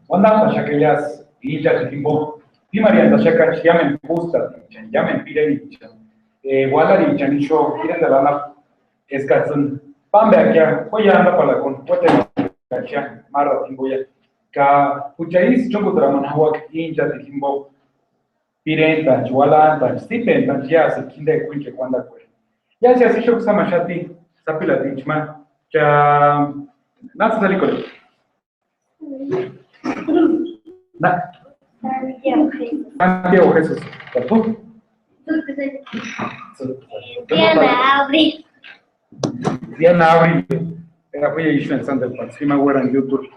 Wanda Pashakayas, Illa Timbo, Pimaria Shaka, Yamen Pusta, Yamen Pirevich, Wallari Chanisho, Kiran the Lana Escatson, Pambakia, Hoyanda Palacon, Potem, Mara Timboya, Ka Puchais, Chokotraman Hawak, Inja Timbo, Pirenta, Jualanta, Stipend, and Jas, Kinde Quinche Wanda. Yes, yes, Shok Samashati, Sapila Tichma, not the liquid. Santiago Jesús. Diana Abril. Era fue ahí en Santa Paz. Sí, me acuerdo en YouTube.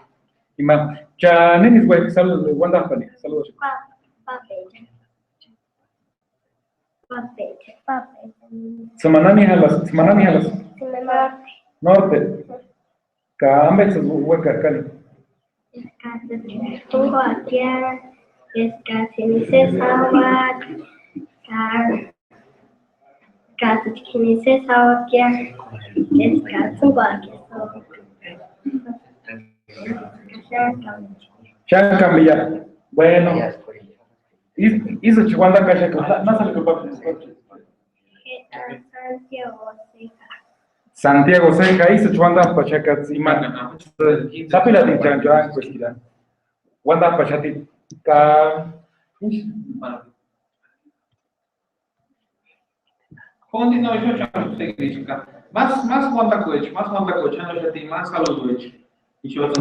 Y más. Ya, nenis, güey, saludos. Wanda, saludos. Semanani halas. Norte. Cambe, se hueca, Cali. Chancambia. Bueno. Hizo Chihuahua Cacha, no se le culpa. Santiago Seca, hizo Chihuahua Pachaca, Zima. Sapila de Janjan, pues, Wanda Pachati. Más Wanda Coach, más saludos. Y yo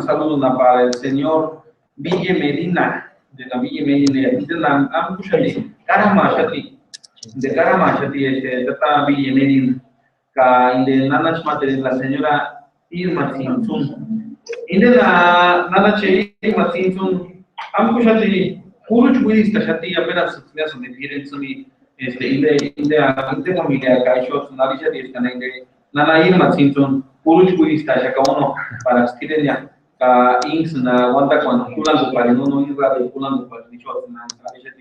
saludo para el señor Ville Medina. De la Villa Medina, de la Ampushati, Karamashati, de Karamashati, de Villa Medina, de Nanachmate, de la señora Irma Simpson, y de la Nanache Irma Simpson, Ampushati, Puruch Willis Tashati, apenas se hacen diferentes, de familia Kaisho, Narisha, de Nana Irma Simpson, Puruch Willis Tashakaono, para Skidenia. Inks na Wanda cuando Kulando para no ir a Kulando para dicho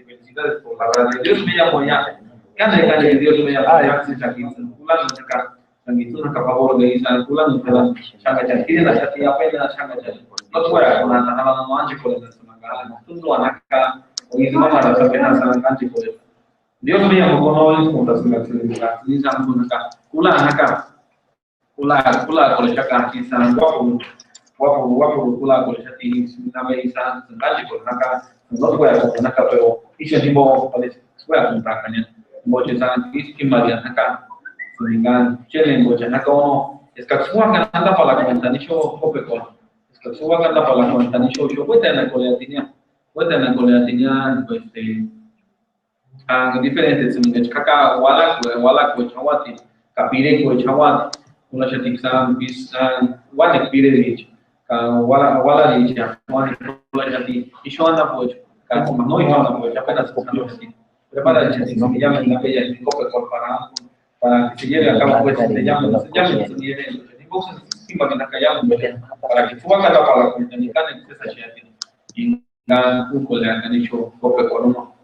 felicidades por la verdad. Dios me llamo ya. Gane, Dios me llamo ya. Se aquí Kulando acá. Sanguituna que favor de Isa Kulando para Shanga Chakiri la Chati apenas Shanga Chati. No fuera con la Nana no anche con la Samaga. Tú anaka o y mamá la apenas anche con Dios me llamo con hoy juntas con la celebridad. Ni Samsung acá. Kulana con el Chaka aquí San guapo kula con esa tiene una vez antes por acá no puede con acá pero hice tipo parece puede comprar caña boche san que María acá vengan chelen boche acá uno es que suba anda para la cuenta ni yo cope con es que suba anda para la cuenta ni yo puede tener coleatinia pues diferentes se acá wala ko chawati kapire ko chawati una chatiksan bis wala pire de wala dice, y yo ando pues, como no yo ando pues, apenas prepara el chat, me llama en la bella y cope para que se lleve a cabo pues, se llama, se lleve, sin para que nos callamos, para que suba cada para la comunidad en esa chat, y un colega han dicho cope por uno.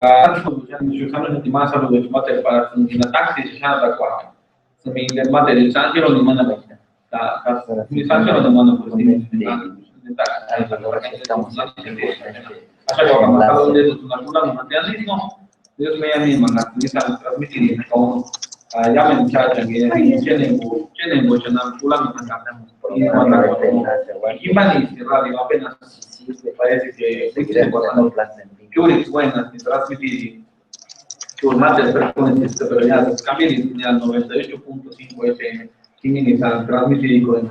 Yo sabes que más algo de mate para una taxi se llama la cuarta. Se me llama mate del San Giro ni manda mi Sancho no manda por sí. Dios me anima a transmitir como llamen muchacha que tienen bochana fulano y radio apenas parece que Curix buenas transmitir formatos frecuentes pero ya cambian al 98.5 FM tienen transmitir con el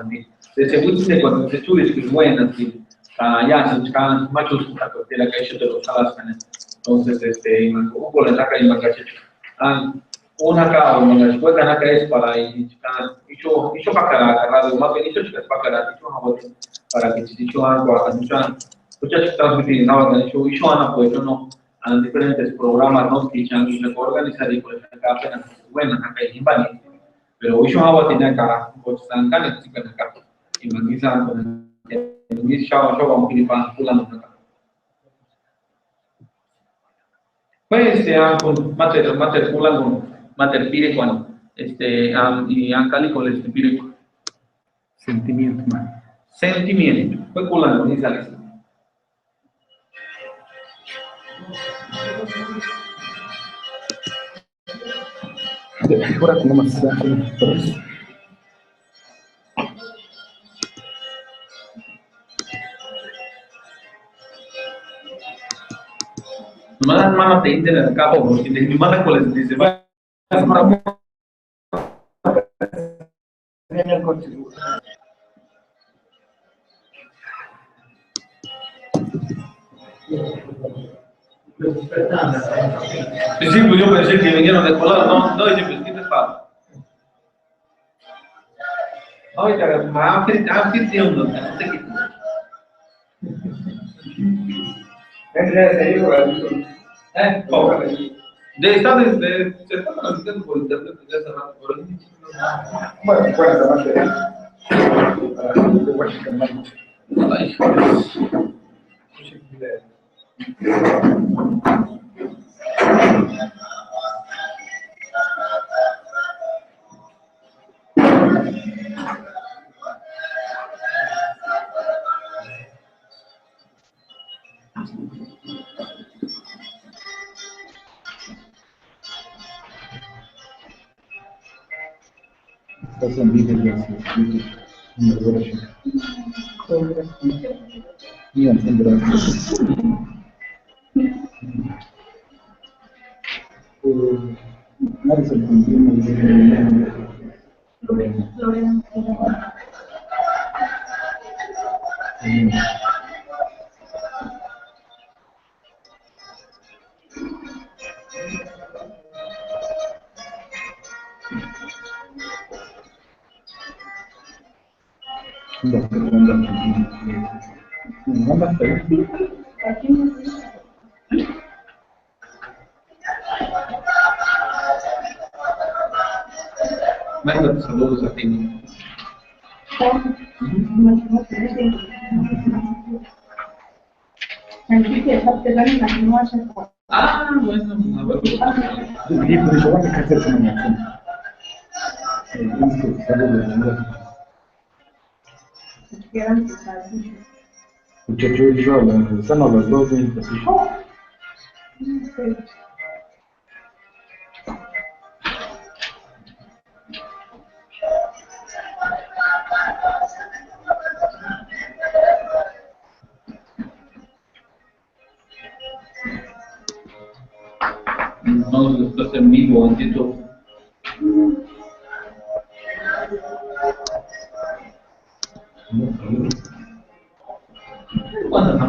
de seguro cuando se sube es buena ya se buscan machos de la calle de los salas entonces un poco le saca y marca una acá una después de acá es para y yo para agarrar más bien eso es para que si yo algo a muchas transmitir nada yo ana pues yo no a diferentes programas no que se organizar y por acá apenas buenas acá en Bani pero hoy yo hago tiene acá pues están acá y me dicen con el show vamos a ir para fulano acá pues con mater fulano mater pire con y ancali con pire Sentimiento, man. Sentimiento. Fue culando, ni sales. Ahora como más Nomás mama te interesa acá, porque mi manda con les dice, va. en el coche. Sí, pues yo pensé que vinieron de colado, no, dice, pues, ¿qué te pasa? No, y cara, I'm still no te quites. Oh. Se está transmitiendo por internet desde hace rato, pero Bueno, más ay, Estás en vídeo de YouTube. Mira, Marisol Lorena. manda saludos a ti. Ah, bueno, a ver. Son los dos de No, estás en vivo, entiendo. ¿Cuándo no?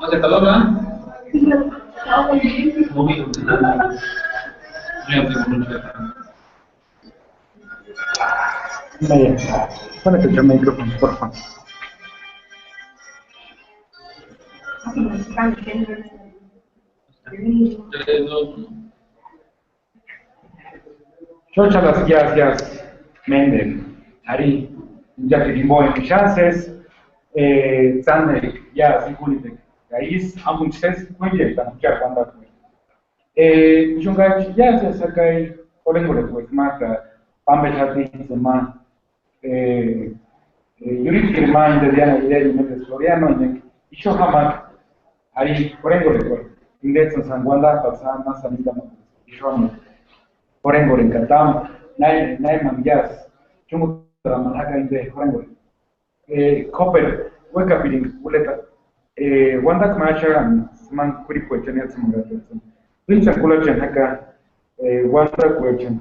¿Hace calor, verdad? No vi nada. Ya tengo mucho. Ponete el micrófono, por favor. Chocha las gracias, Mendel, Ari, ya que dimos en chances, Zander, ya, sin culite, Gaiz, amunches, muy bien, tan que aguanta. Junga, ya se saca el orengole, pues, mata, pambe jati, se ma, Yurit Kirman, de Diana Vidal, y Méndez Floriano, y yo jamás, ahí, orengole, pues, Index San Wanda, pasada más sanita, y yo Horengore katam, nay mangyas, chumu tramanaka inde horengore. Copper, weka piring, uleta. Wanda kmasha man kuri kwechen ya tsumunga. Pincha kula chen haka, wanda kwechen.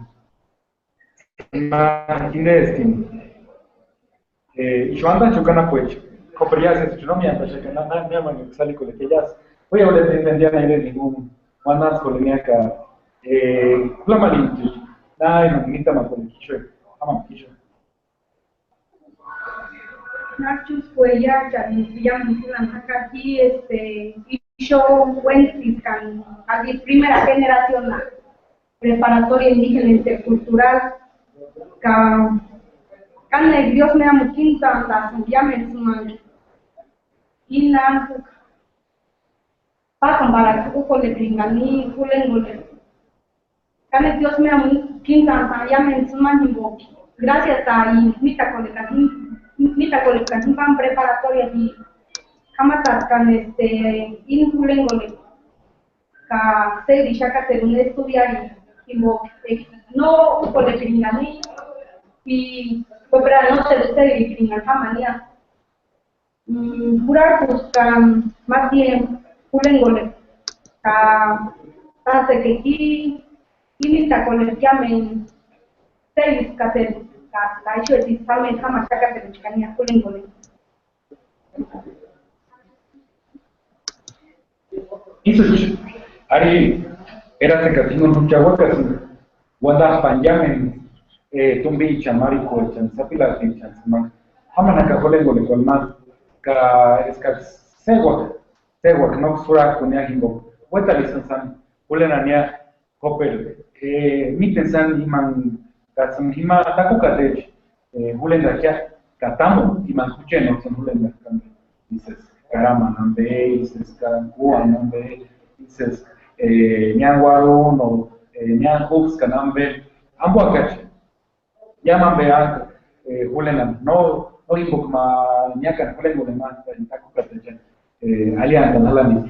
Ma inde estim. Ishwanda chukana kwech. Copper ya se chunomi anta shakana na nyama ni kusali kule keyas. Oye, uleta intendia na ile ningún. Wanda koleniaka. Kula malinti. Ay, mamita, Kisho. Nachos Cuellar, ya mencionan acá aquí, Kisho, Wences, aquí primera generación, la preparatoria indígena intercultural, Canna Dios me amo quinta, la llamen su madre. Y la Pacan para que le brindan ni Julengole. Kane Dios me amo, quinta, ya me ensuman gracias a mita colección van preparatoria y kamatas kan insulengole ka se dishaka te un estudiar y no coleccionani y pobra no se dicringa kamania pura buscan más bien ulengole ka hace que aquí mita colección service kate ka issue is salmen kama shaka te chikania ulengole. Isso, Ari, era secatino no chahuacas, wanda panyamen, tumbi chamari ko chan sapila tin chan sama, hamana ka hole gole kolma, ka eska sewak no sura kunya himbo, weta lisansan, hulena nia kopel, miten san iman kasam hima takukatech, hulena kya katamo iman kucheno san hulena kan, dices. Caramba, nambe, dices, Carancúa, nambe, dices, Ñanguarun o Ñanjux, Canambe, Ambuacache, Yamambe, Julenan, no Imbukma, Ñacan, Julen, Guleman, Tacucatechen, Alian, Nalani,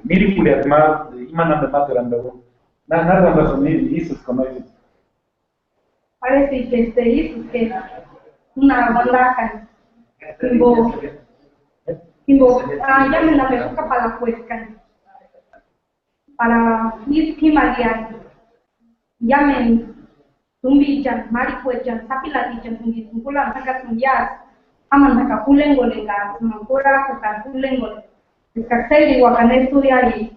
Miripuliat, Imanan de Materando, nada más son dices como dices. Parece que dices que una banda llamen la peluca para la cuesca, para ir Himalayan, llamen Tumbichan, Maricuechan, Sapilatichan, Tungulan, Sacatuyas, Aman Nacapulengolenga, Mancura, Cucapulengolenga, Escaxel y Guacan estudiar y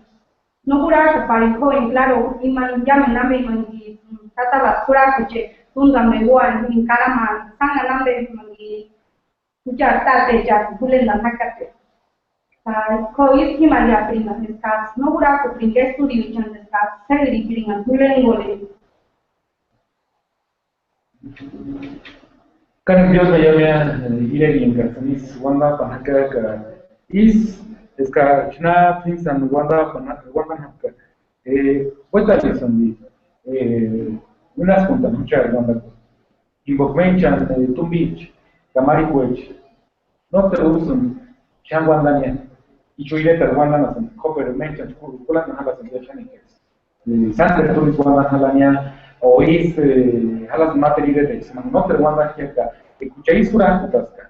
no cura para el joven, claro, y llamen a mi Tata Basura, Cuche, Tunga Meguan, en Caraman, Sanganambe, ya tarde, ya, Pulen Sacate. Kois Himalaya prima, estás no cura que pringue estudio, estás segri prima, Pulen Kan Dios me llama Irene en Garzanis, Wanda Panaka, is china things and Wanda Panaka, what are you unas contas muchas Wanda, Invokmenchan, Tumbich, Kamarikwech, no te usan, Changwandania, y Chuileta Wanda, Copper Menchan, Kulan Halas and Yashanikes, Santa Turis Wanda Halania. O is halas materie de no te wanda kiaka escucháis sura kutaska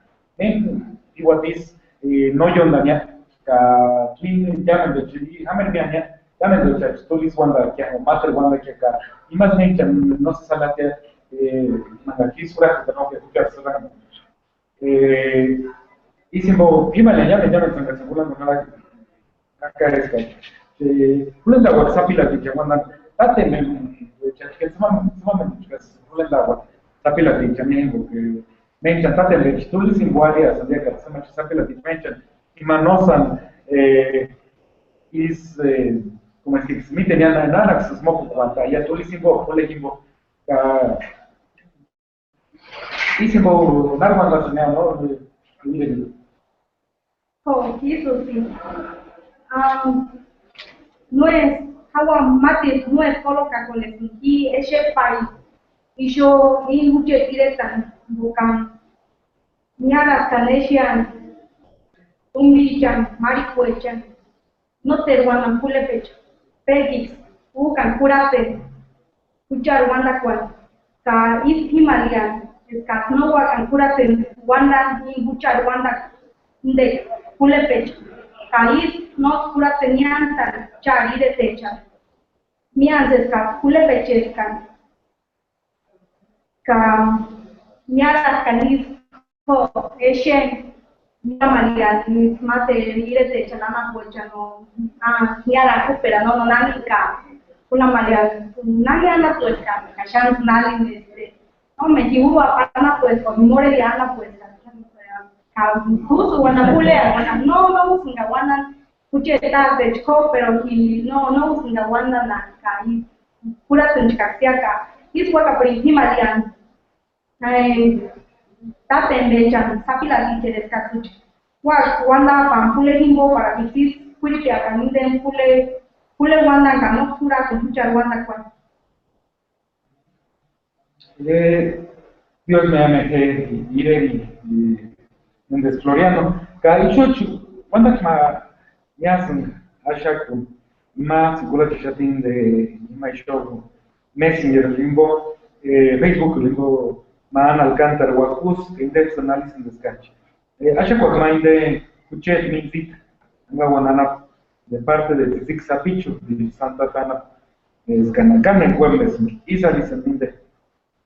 igual is no yondania ka kin llaman de chili hamer biania llaman de chach tulis wanda kiaka mater wanda kiaka y más bien no se sala que mangaki sura que no que escuchar sura y simbo primale llaman sanga segura no nada acá es que la WhatsApp y la que llaman date que sumamente el agua, sabe la tinchamiento, porque me encanta el vegetal sin guardia, sabía que se me sabe la tinchamiento, y manosan, is, como es que me tenían nada, que se smoke cuanta, y a tu lisimbo, colegimbo, lisimbo, nada más la ¿no? Oh, eso sí. No es agua mate, no es solo cacoles, y ese país, y yo, y mucho directa, buscan, ñaras canesian, umbichan, maricuechan, no te guandan pulepecho, pegis, buscan, curate, escuchar wanda cual, ka is himalayan, es ka no guacan, curate, wanda, y escuchar wanda, de pulepecho. Kais no cura tenían tan chari de techa. Mianzesca, culepechescan. Miaras canis, eshen, miamalia, mate, ire techa, lama pocha, no, miara cupera, no, nanica, una malia, nadie anda puesta, cachans nadie, no me llevo a pana pues, con more de anda puesta. Justo cuando pulea, no usan guandan, escuché tarde, pero no usan guandan la calle, pura tunchcaxiaca, y es guaca por encima de taten de chan, sapila dice de escachuche. Guanda pampule limbo para que si purifica, también pule guandan, cano pura con mucha guanda cual. Dios me ame iré y en Floriano. Cada ichochu, cuando me hacen ashaku, más segura que ya tiene de my show, Messenger limbo, Facebook limbo, man Alcántara, Wacus, que index análisis en descache. Ashaku más de Kuchet Minzit, una guanana de parte de Tzik Sapichu, de Santa Cana, es Canacana en Jueves, y salisen minde.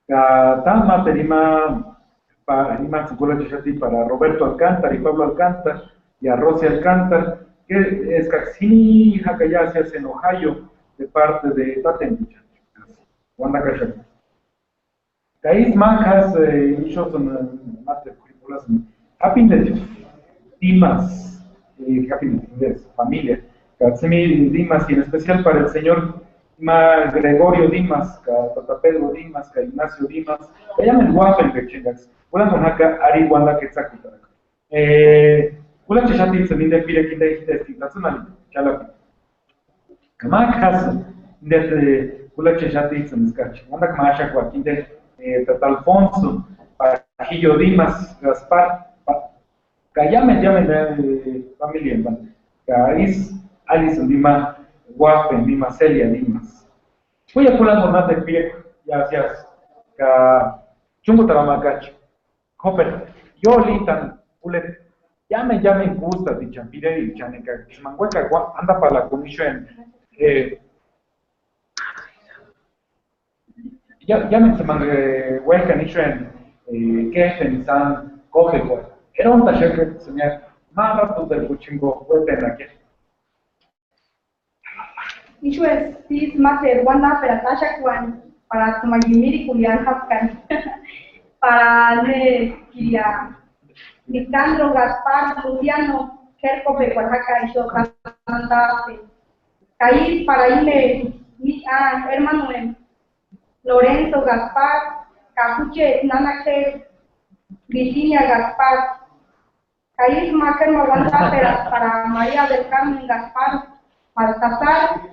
Tama terima para para Roberto Alcántara y Pablo Alcántara y a Rosy Alcántara, que es Caxini Hakaya se hace en Ohio de parte de Taten, Wanda Kasha. Kais Makas, muchos mate currículas, Happy Dimas, Happy familia, Katsemi Dimas y en especial para el señor Gregorio Dimas, Tata Pedro Dimas, Ignacio Dimas, que llaman guapen que chingas, una monjaca Ari Wanda que Tzakuta. Una chachati se vinde pire que de estacional, chala. Kamakas de una chachati se descacha. Wanda Kamasha Joaquín de Tata Alfonso, Pajillo Dimas, Gaspar, llamen de familia, Cariz, Alison Dimas. Guapen, Dimas, Celia, Dimas. Voy a poner la de pie, ya seas, chungo taramacach, Hopper, yo lintan, pulet, ya me gusta, dichampire y chaneca, mangueca, anda para la comisión, ya me se mangueca, nishen, que pensan, coge, era un taller que señor, más rato del cuchingo, vuelven aquí. Isu es tis mate wanda peratasha kwan para tumagimiri kulian hapkan para ne kiria Nicandro Gaspar Luciano Kerkope Oaxaca y Shokananda Caí para irme hermano Lorenzo Gaspar Capuche Nanaque Virginia Gaspar Caí Maker Wanda para María del Carmen Gaspar Baltasar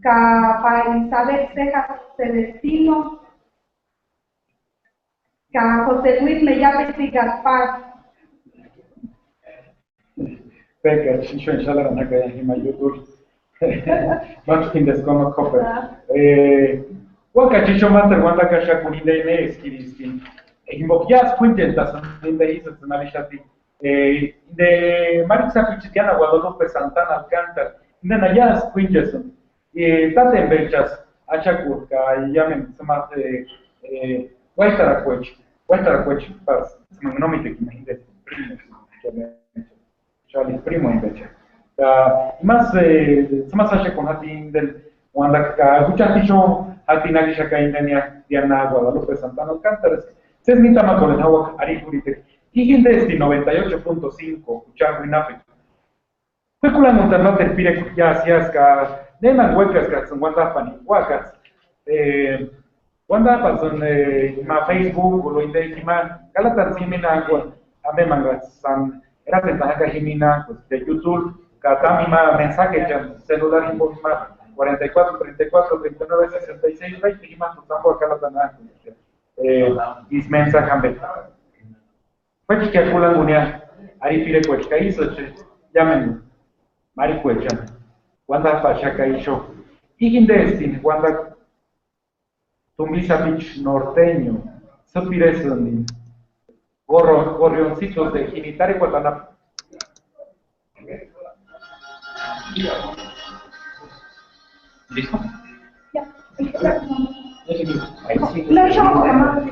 para Elizabeth Cejas Celestino, José Luis Mellapes y Gaspar. Pekka, Shisho Inshallah Ranaka Himayutur. Much in the Skoma Copper. Waka Shisho Master Wanda Kasha Kuninde Skiriskin. Himbokias Quintentas in the East Navishati. De Marisa Pichitiana Guadalupe Santana Alcántara. De Nayas Quinteson. Taten Belchas, Achakurka, y llamen, se más Guaitaracuech, Paz, no me te imagines, primo en Belcha. Más, se más hace con Hatin del Wanda, Huchaticho, Hatin Alisha Indenia, Diana Guadalupe Santana Alcántara, se es mi tama con el agua, Arifurite, y Hindesti 98.5, Huchar Winafe. Pecula Monternote, Pire, ya hacías que. Neman huecas que son Wanda huacas. Wanda son ma Facebook o lo indejima. Calatan simina agua. Ame mangas san. Era sentaja jimina de YouTube. Catami ma mensaje ya celular inboxma 44 34 39 66 20 jima tutambo calatan is mensaje ambe. Pues que aculan gunia. Ari pire pues que hizo llamen. Mari pues llamen. Wanda Pachaka y Show. Y Destin, Wanda Tumisa Beach norteño, Sopires gorrioncitos de Jinitari Guatanap. ¿Listo? Ya. No, yo no.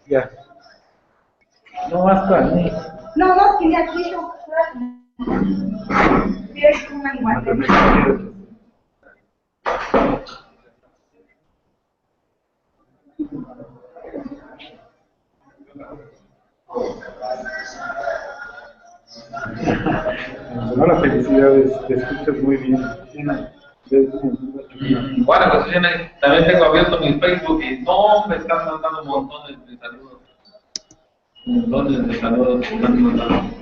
Ya. No basta ni. No, quería que yo. Es una igual. No, la felicidad te escuchas muy bien. Bueno, pues también tengo abierto mi Facebook y no me están mandando montones de saludos. Montones de saludos me están mandando.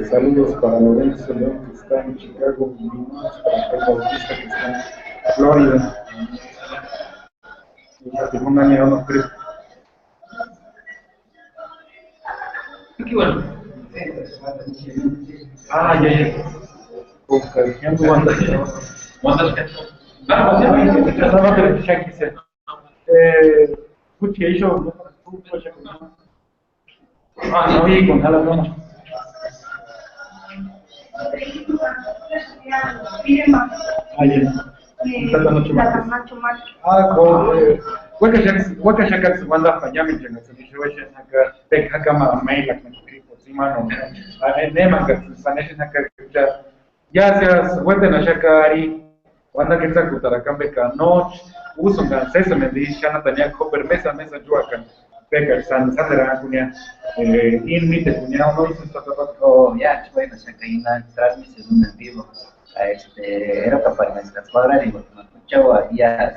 Saludos para Lorenzo León, que está en Chicago, Illinois, para Rafael Bautista, que está en Florida. Un año no creo. Qué bueno. Ah, ya. Con Carlos Wanda. Claro, pero ya quise. Escuche, yo. Ah, no, y con Jala Moncho. Waka shaka wanda fanyami jenga sibishwe haka tek haka ma mail ak nakiri posima no nema ka sanesh haka ya seas wende na shaka ari wanda ketsa kutara kambe ka noch usungan sesame di shana tanya ko permesa mesa juakan peka sandra kunya in mite kunya no hizo Oh, ya, bueno, se caí una transmisión en vivo. Era para nuestra cuadra, digo, me escuchaba ya,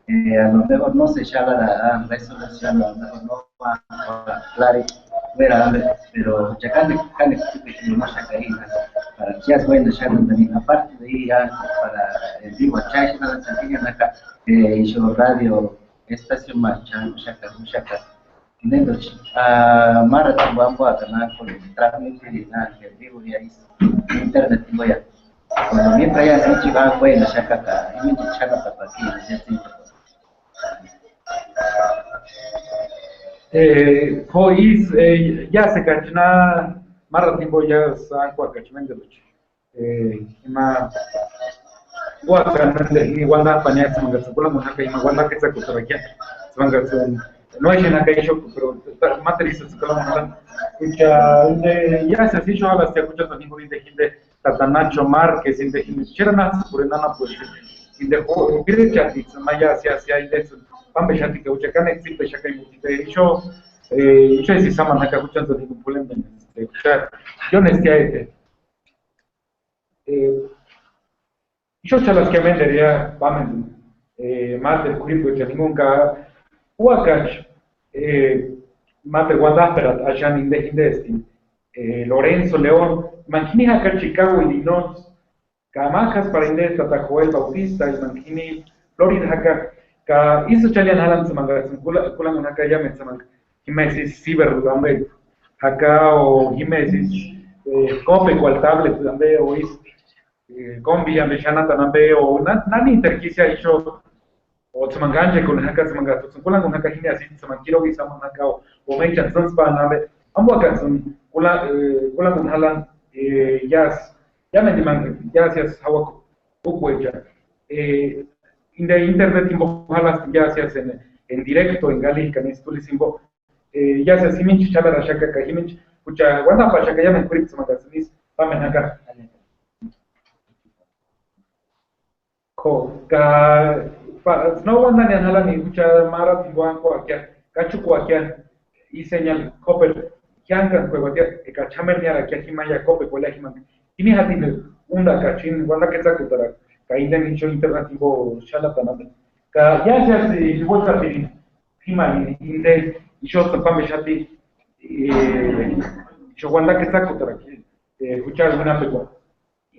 a lo mejor no se llama la resolución, a lo mejor no va a claro, pero ya can que no se caí, para que ya es bueno, ya no tenía, aparte de ahí ya para el vivo, ya es una sencilla acá, hizo radio, estación marcha, muchaca. Nendo mara tambambo akana con transmitir na que vivo ya is internet ya cuando mientras ya se chiva fue na shaka ka imi chaka pa aquí Hois ya se cachna mara tiempo ya sa kwa kachmen de luch ima igual da paña se manga se pula mona ka ima wanda que se kutarakia se manga no hay en aquel show, pero materializa su calor. Ya se hizo a las que escuchas también por de Tatanacho Márquez, de Chernas, por enana, pues, y de Pire Chatis, Maya, hacia ahí de eso, Pambe Chati, que Uchacan existe, Chaka y Multiplication, y yo si Saman acá escuchando ningún problema de escuchar. Yo necesité, yo chalas que vendería, Pamen, más del Curipo, que nunca. Huacach, Mate Guadapera, allá en Indestin, Lorenzo León, Manquini acá Chicago, Illinois, Camacas para Indes, Tatajoel Bautista, y Manquini, Florida acá, Ka Iso Chalian Alan Samangas, Kulan acá ya me saman, Jiménez Ciber, también, acá o Jiménez, Cope, cual tablet, también, o is, Combi, Amechana, también, o Nani Interquicia, y yo. O semanganje con haka semangato kulan con haka hinya sin semangkiro gi sama haka o mai chan sans pa nabe ambo kan sun kulan con halan yas ya me diman yas hawa ukweja in internet imbo halas yas en directo en gali kan istuli simbo yas simin chabara shaka ka himin kucha wanda pa shaka ya me kurik semangatsinis pa men haka ko ka no wanda ni anhala ni kucha mara tibuanco aquí cachuco aquí y señal copper kiankan ko watia ka chamer ni ara aquí maya copper ko la himan ini hatin unda kachin wanda que ta kutara ka inden nicho alternativo shala taname ka ya se si vuelta pidi himan inde yo tampa me shati yo wanda que ta kutara kucha alguna peko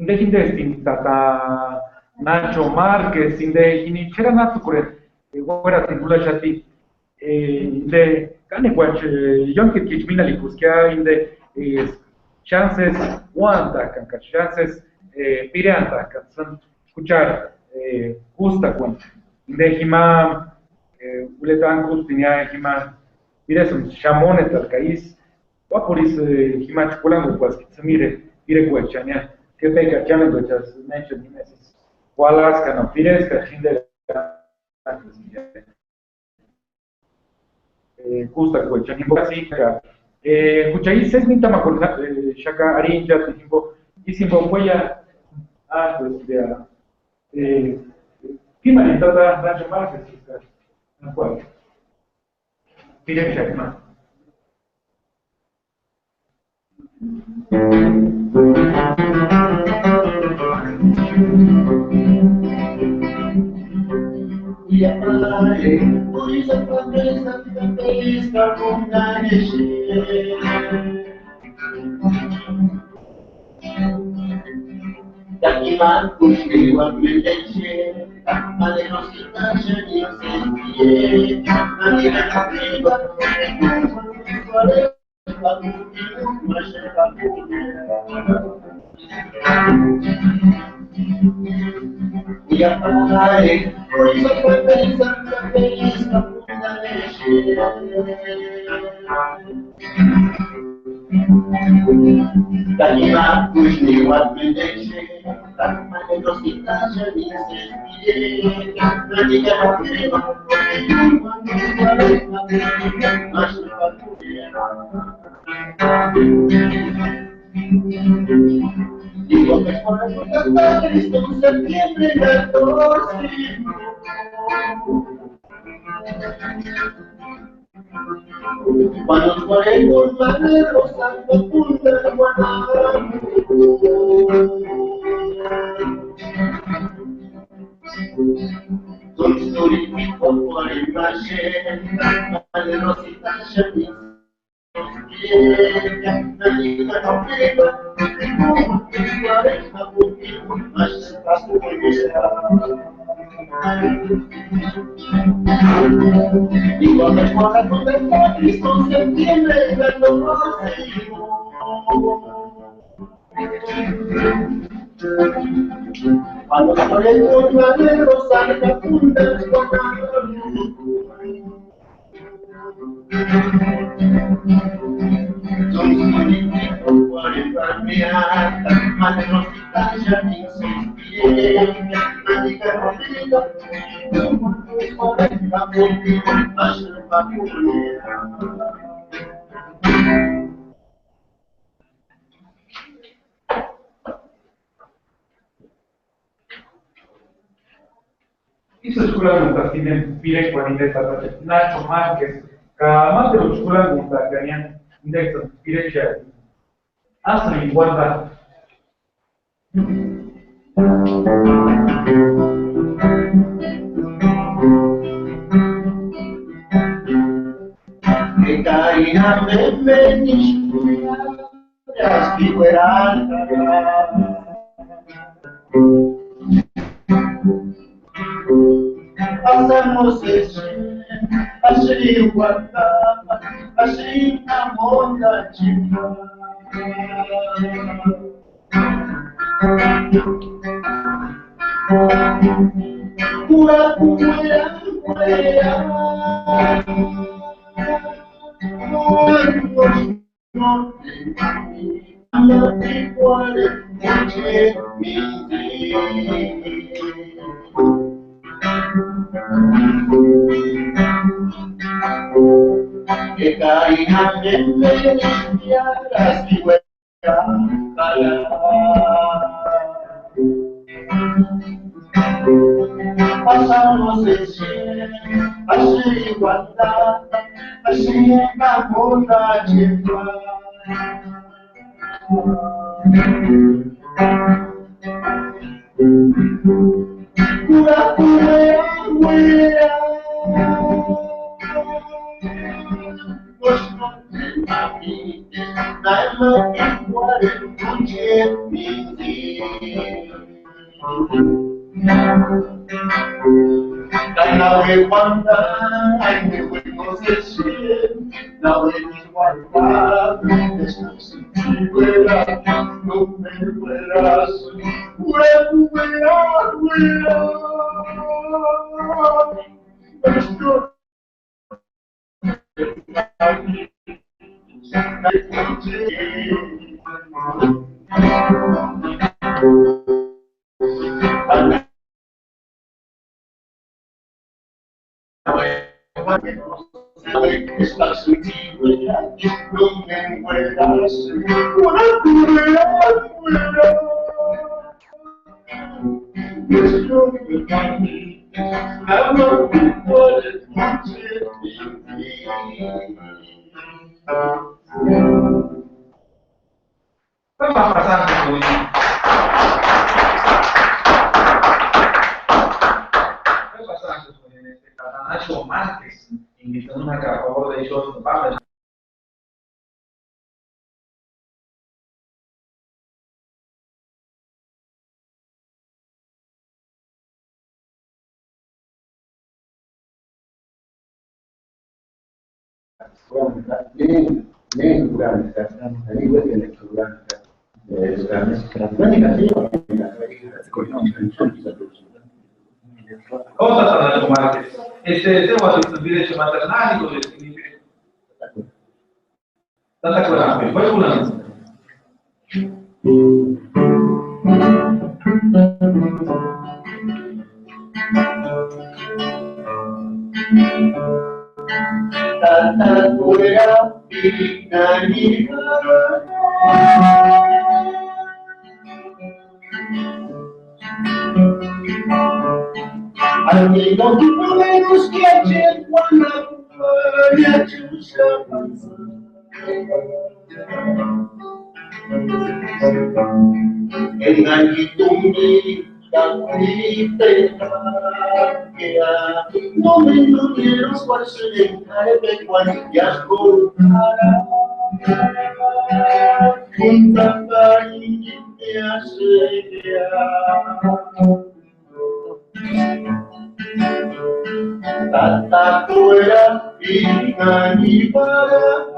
inde destin tata Nacho Márquez, inde inichera natsukure, guara tibula shati, inde kanekwach, yonkit kichmina likuskia, inde chances wanta kanka, chances piranta kansan, escuchar, gusta cuenta, inde hima, uletan kustinia hima, piresun shamones al caís, wapuris hima chukulango pues, mire, pire cuechania, que te cachamen dochas, mention himesis. Alaska, no pires, cachín de Gusta, cocha, ni boca sica. Cuchaí, seis minta macorna, chaca, arinja, timbo, y sin bomboya, pues, de. Pima, y toda la llamada, no puedo. Pire, chaca, no. Takiman kushkiwan meleche, alenosita shani sentie, anila kapiba, ya pare, so pensando que esta puta leche. Tanima kushni wat meleche, tanimane dosita shani sentie, anila kapiba, digo que cuando te padres en septiembre 14, cuando por el volver rozando punta de Guanabara, con su ritmo por el valle, de rosita shani. Digo que cuando te padres con septiembre del 12, cuando por el verdadero salga punta de Guanabara, son políticos por enfermedad, madre rosita ya ni se inspire, nadie que rodilla, no puede la política, hacer familia. Iso escola tienen pire 40 Nacho Márquez, cada más de los escuelas tenían indexo pire chat. Hasta igualdad. Que caína me bendiga, las figuras. Hacemos eso, así igualdad, así amor la chica. Pura fuera, fuera. No te iguales, mi que caían en Venecia las figuras pasamos de cien, así igualdad, así amor la lleva. Pura fuera, fuera. Now we wonder, and we will not shame. Now we wonder, there's no city where us, no man where us, where we are. There's no esta sutil, no me mueras, Vamos pasando con Nacho Márquez, invitando a favor de ellos, Cosa sta da tomare? E se vuoi invece maternali, cosa significa? Tanta coraggio, poi una. Tata fuera y amigo que podemos que ayer cuando ya chucha en Angitumbi Capripe no me entendieron cuál se le encargue cuál ya cortará junta cariño te hace Tata fuera y canibala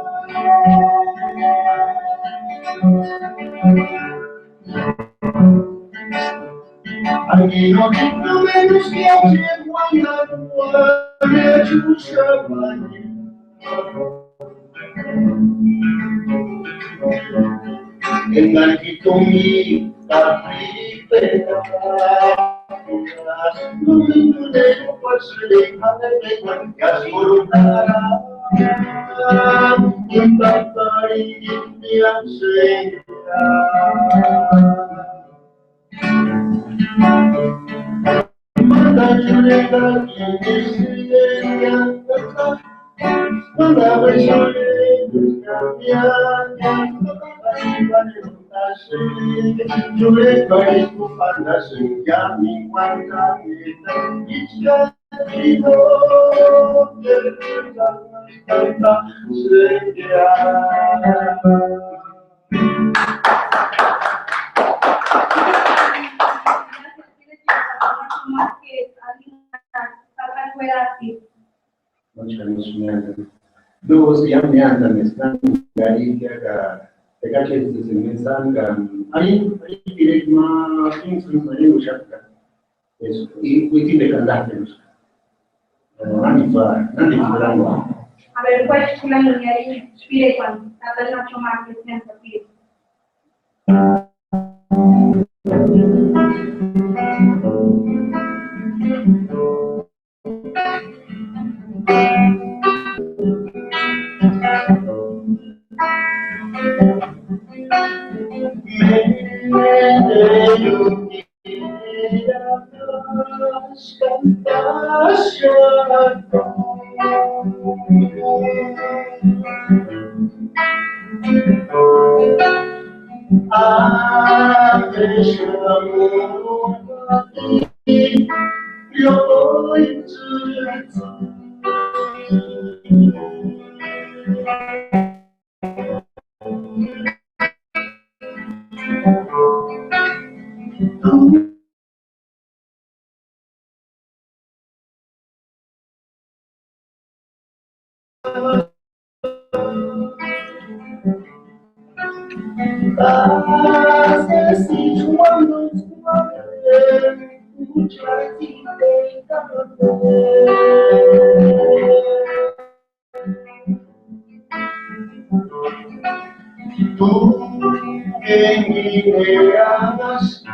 Aquí no tengo menos que ayer cuando me chucha en Anquito mi capripe no me entendieron cuál se le encargue ya se cortará junta cariño te hace Manda chuleta Manda Dos yang andan están dari que se mensan ahí direct más influencia usar eso y cuiti de candados nanti farango A ver, ¿cuál es la línea de Spire cuando está el Nacho Márquez en el Spire? Tú que me amas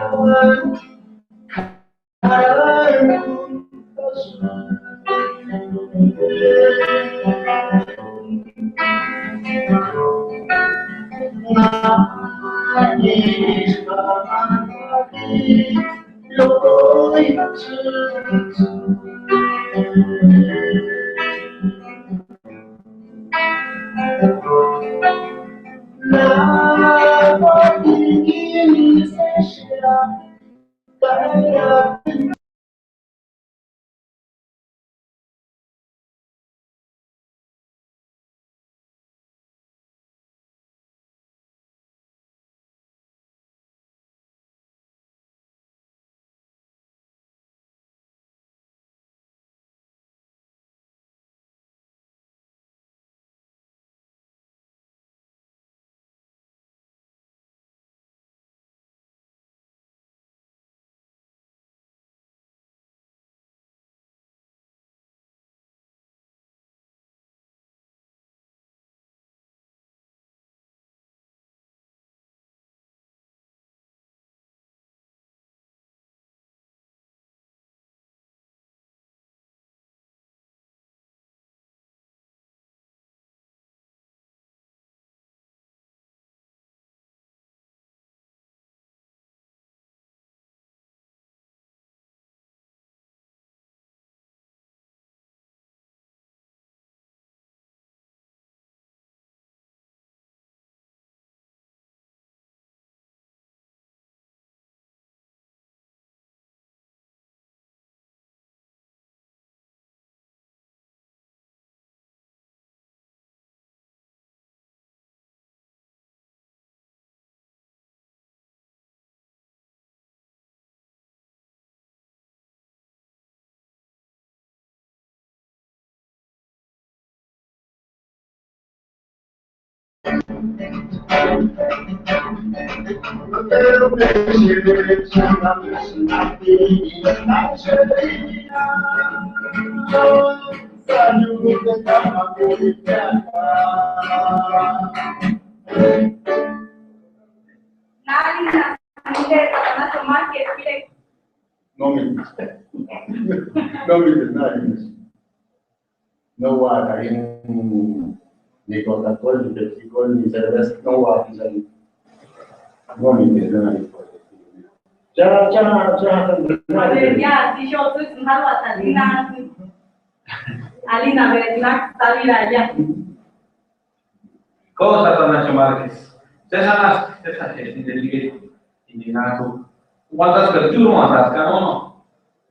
Nadie nace para tomar que pide. No me gusta. No me gusta nadie. No voy a caer ni Coca-Cola, ni Pepsi-Cola, ni cerveza. No voy a pisar. No me interesa nadie por el estilo. A ver, ya, si yo soy un jalo a Talina, Alina, ¿verdad? Talina, ya. Cosa Tanacho Márquez. César es indignado. ¿Cuántas perturbas más no?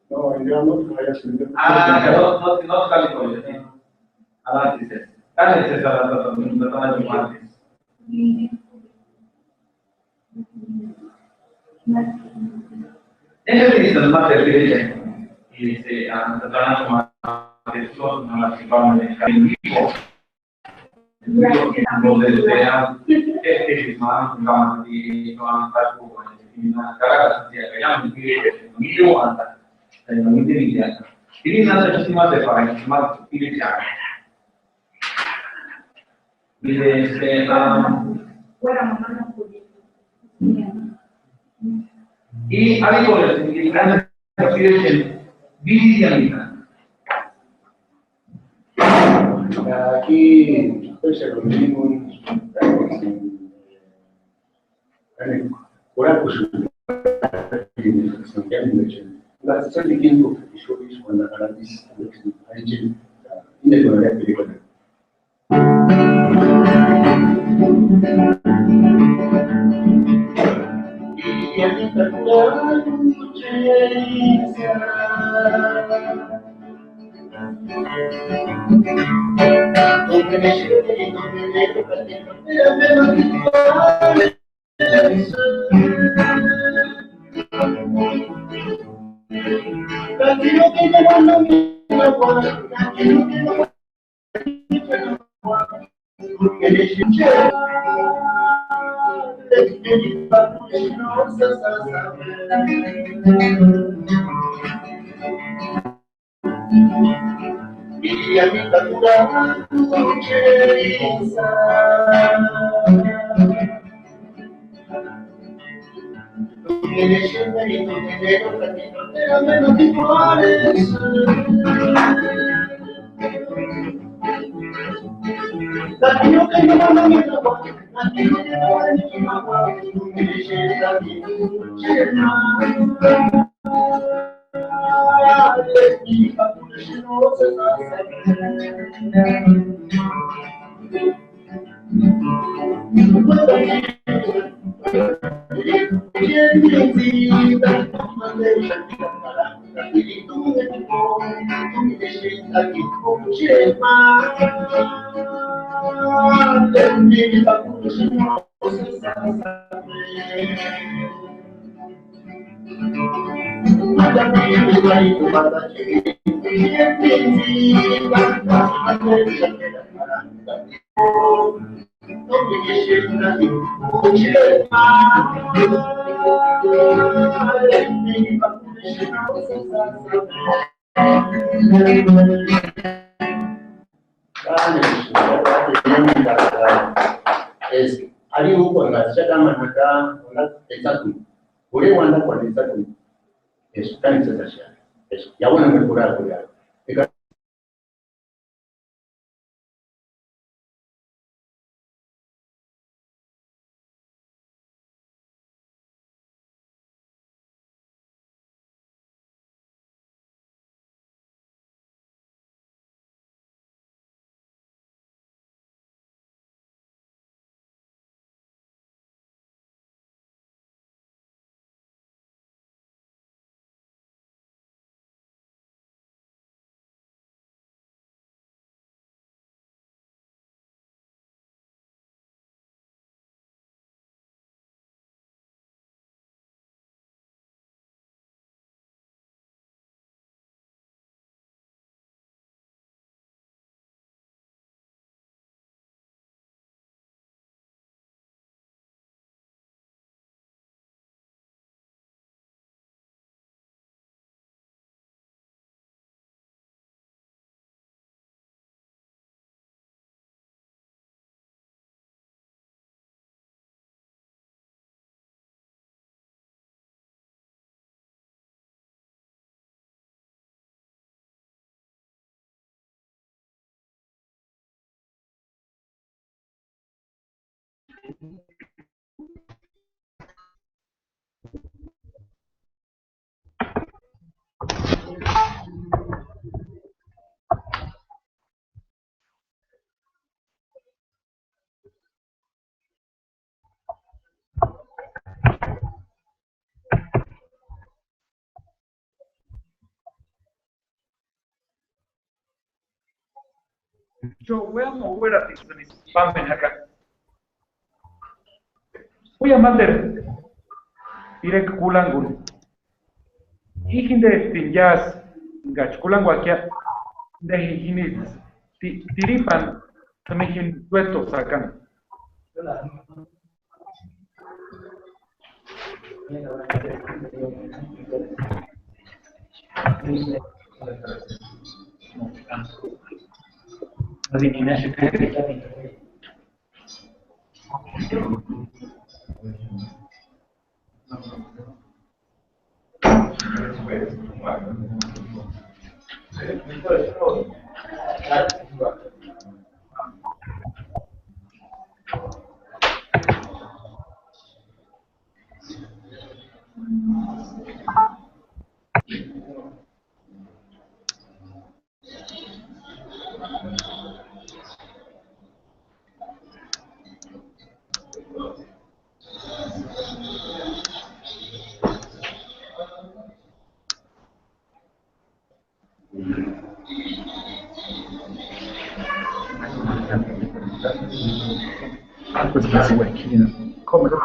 No, yo no voy a subir. No sale con el adelante, César Tanacho Márquez. Ese es el más terrible. Y Tanacho Márquez, no la situación en vivo. Donde sean más di avanzar una cara che abbiamo che milione non mi devi dire quindi non c'è sistema di fare ma iniziare dice Fuera mamá no podía. y hay con el significado de visibilidad Aquí se reunimos Ora pues la sesión de tiempo que yo hice con la garantía de Chile, de la película. Y a mí y a mi captura es hari huko na shaka manaka na tatu ule wanda kwa tatu es kanisa tasha es ya wana mekura kwa Yo voy a mover a mis pamen acá. Voy a mater. Direk kulangul. Hijinde tinjas. Gach kulanguakia. De hijinis. Tiripan. Tamijin dueto sacan. Pues casi aquí, ¿no? Cómelo.